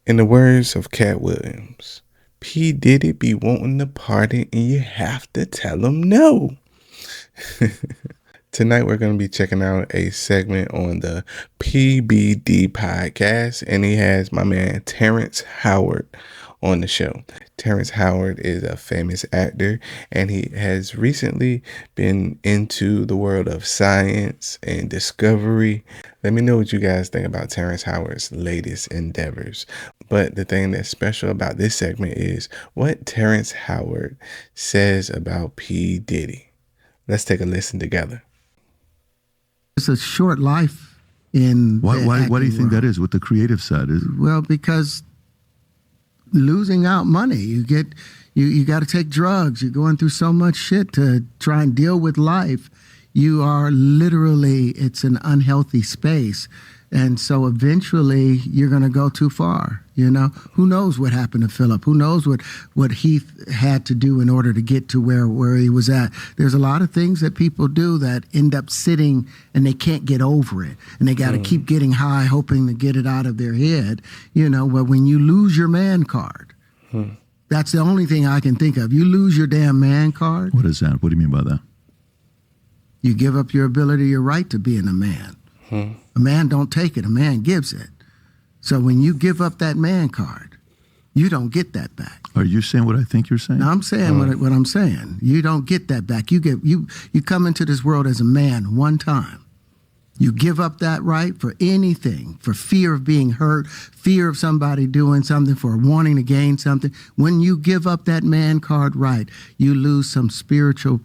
In the words of Cat Williams, P. Diddy be wanting to party and you have to tell him no. Tonight we're going to be checking out a segment on the PBD podcast, and he has my man Terrence Howard on the show. Terrence Howard is a famous actor, and he has recently been into the world of science and discovery. Let me know what you guys think about Terrence Howard's latest endeavors. But the thing that's special about this segment is what Terrence Howard says about P. Diddy. Let's take a listen together. It's a short life in Why do you think that is with the creative side? Well, because losing out money, you got to take drugs. You're going through so much shit to try and deal with life. You are literally, it's an unhealthy space. And so eventually you're going to go too far. You know, who knows what happened to Philip? Who knows what he had to do in order to get to where he was at? There's a lot of things that people do that end up sitting and they can't get over it. And they got to keep getting high, hoping to get it out of their head. You know, but when you lose your man card, that's the only thing I can think of. You lose your damn man card. What is that? What do you mean by that? You give up your ability, your right to being a man. A man don't take it, a man gives it. So when you give up that man card, you don't get that back. Are you saying what I think you're saying? No, I'm saying what I'm saying. You don't get that back. You come into this world as a man one time. You give up that right for anything, for fear of being hurt, fear of somebody doing something, for wanting to gain something. When you give up that man card right, you lose some spiritual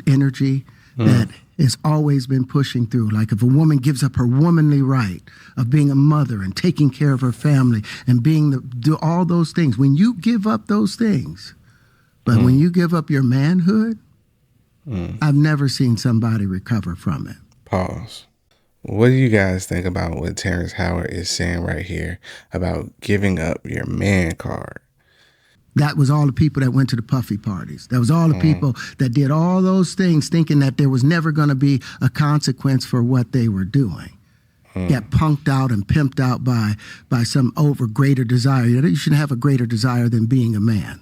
energy that has always been pushing through. Like if a woman gives up her womanly right of being a mother and taking care of her family and do all those things, when you give up those things, but when you give up your manhood, I've never seen somebody recover from it. Pause. What do you guys think about what Terrence Howard is saying right here about giving up your man card? That was all the people that went to the puffy parties. That was all the people that did all those things thinking that there was never going to be a consequence for what they were doing. Get punked out and pimped out by some greater desire. You shouldn't have a greater desire than being a man.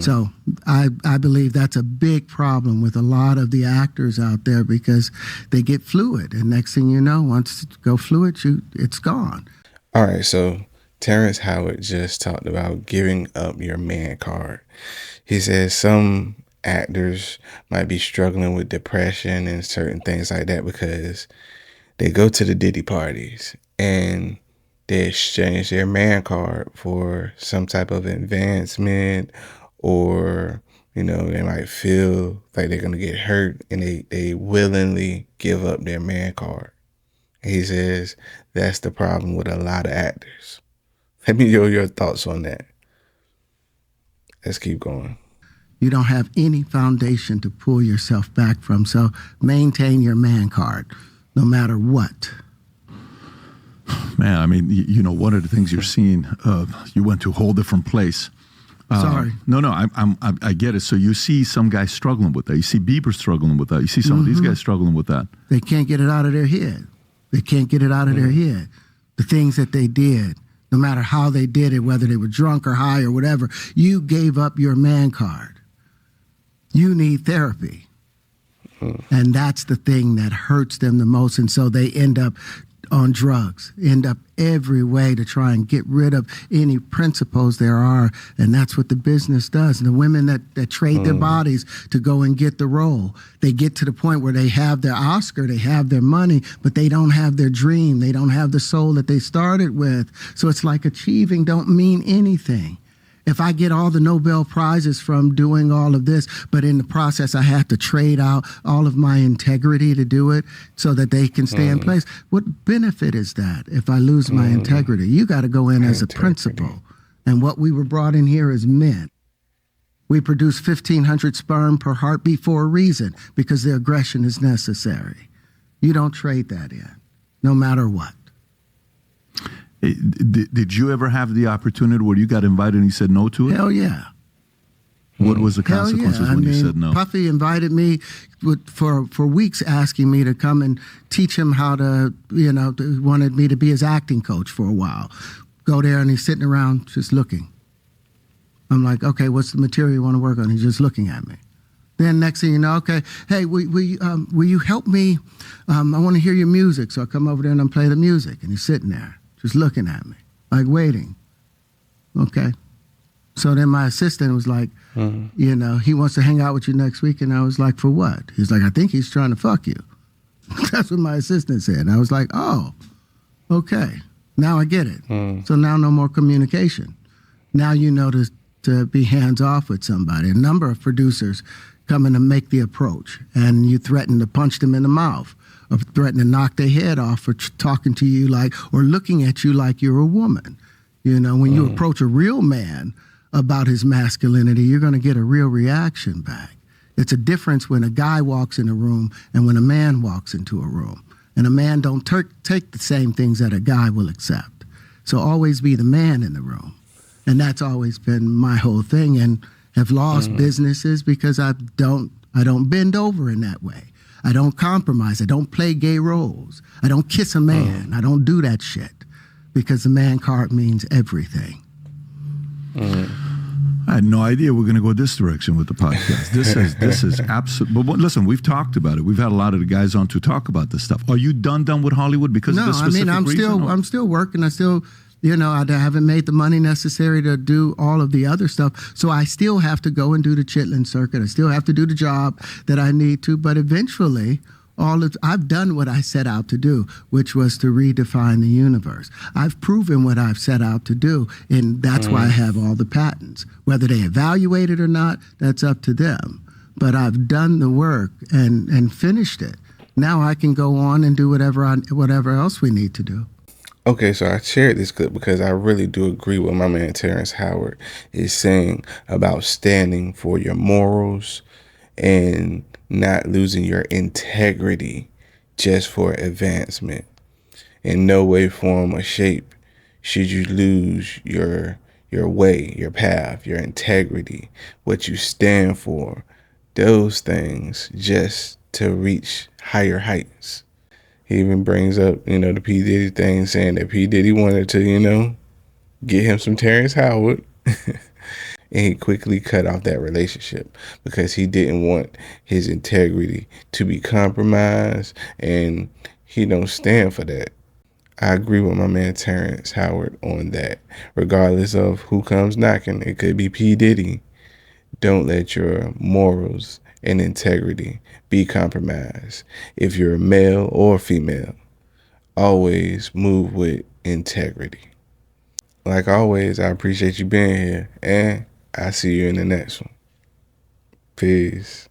So I believe that's a big problem with a lot of the actors out there because they get fluid. And next thing you know, once it go fluid, it's gone. All right, so Terrence Howard just talked about giving up your man card. He says some actors might be struggling with depression and certain things like that because they go to the Diddy parties and they exchange their man card for some type of advancement, or, you know, they might feel like they're going to get hurt and they willingly give up their man card. He says that's the problem with a lot of actors. Let me know your thoughts on that. Let's keep going. You don't have any foundation to pull yourself back from, so maintain your man card, no matter what. Man, I mean, you know, one of the things you're seeing, you went to a whole different place. Sorry. No, I get it. So you see some guys struggling with that. You see Bieber struggling with that. You see some of these guys struggling with that. They can't get it out of their head. They can't get it out of their head. The things that they did, no matter how they did it, whether they were drunk or high or whatever, you gave up your man card. You need therapy. And that's the thing that hurts them the most. And so they end up on drugs, end up every way to try and get rid of any principles there are. And that's what the business does. And the women that trade their bodies to go and get the role, they get to the point where they have their Oscar, they have their money, but they don't have their dream. They don't have the soul that they started with. So it's like achieving don't mean anything. If I get all the Nobel Prizes from doing all of this, but in the process I have to trade out all of my integrity to do it so that they can stay in place, what benefit is that if I lose my integrity? You got to go in as a principal. And what we were brought in here as men. We produce 1,500 sperm per heartbeat for a reason, because the aggression is necessary. You don't trade that in, no matter what. Did you ever have the opportunity where you got invited and you said no to it? Hell yeah. What was the consequences when you said no? Puffy invited me for weeks, asking me to come and teach him how to, wanted me to be his acting coach for a while. Go there and he's sitting around just looking. I'm like, okay, what's the material you want to work on? He's just looking at me. Then next thing you know, okay, hey, will you help me? I want to hear your music. So I come over there and I play the music. And he's sitting there just looking at me, like waiting. Okay. So then my assistant was like, you know, he wants to hang out with you next week. And I was like, for what? He's like, I think he's trying to fuck you. That's what my assistant said. And I was like, oh, okay. Now I get it. So now no more communication. Now you know to be hands off with somebody. A number of producers come in to make the approach, and you threaten to punch them in the mouth, or threaten to knock their head off for talking to you like, or looking at you like you're a woman. You know, when you approach a real man about his masculinity, you're going to get a real reaction back. It's a difference when a guy walks in a room and when a man walks into a room. And a man don't take the same things that a guy will accept. So always be the man in the room. And that's always been my whole thing, and have lost businesses because I don't bend over in that way. I don't compromise. I don't play gay roles. I don't kiss a man. I don't do that shit because the man card means everything. I had no idea we're going to go this direction with the podcast. This is absolute. But listen, we've talked about it. We've had a lot of the guys on to talk about this stuff. Are you done with Hollywood because of this specific reason? I'm still working. I still, you know, I haven't made the money necessary to do all of the other stuff. So I still have to go and do the Chitlin circuit. I still have to do the job that I need to. But eventually, I've done what I set out to do, which was to redefine the universe. I've proven what I've set out to do, and that's why I have all the patents. Whether they evaluate it or not, that's up to them. But I've done the work and finished it. Now I can go on and do whatever else we need to do. Okay, so I shared this clip because I really do agree with my man Terrence Howard is saying about standing for your morals and not losing your integrity just for advancement. In no way, form, or shape should you lose your way, your path, your integrity, what you stand for, those things, just to reach higher heights. He even brings up, the P. Diddy thing, saying that P. Diddy wanted to, get him some Terrence Howard. And he quickly cut off that relationship because he didn't want his integrity to be compromised, and he don't stand for that. I agree with my man Terrence Howard on that. Regardless of who comes knocking, it could be P. Diddy. Don't let your morals and integrity be compromised. If you're male or female, always move with integrity. Like always, I appreciate you being here, and I see you in the next one. Peace.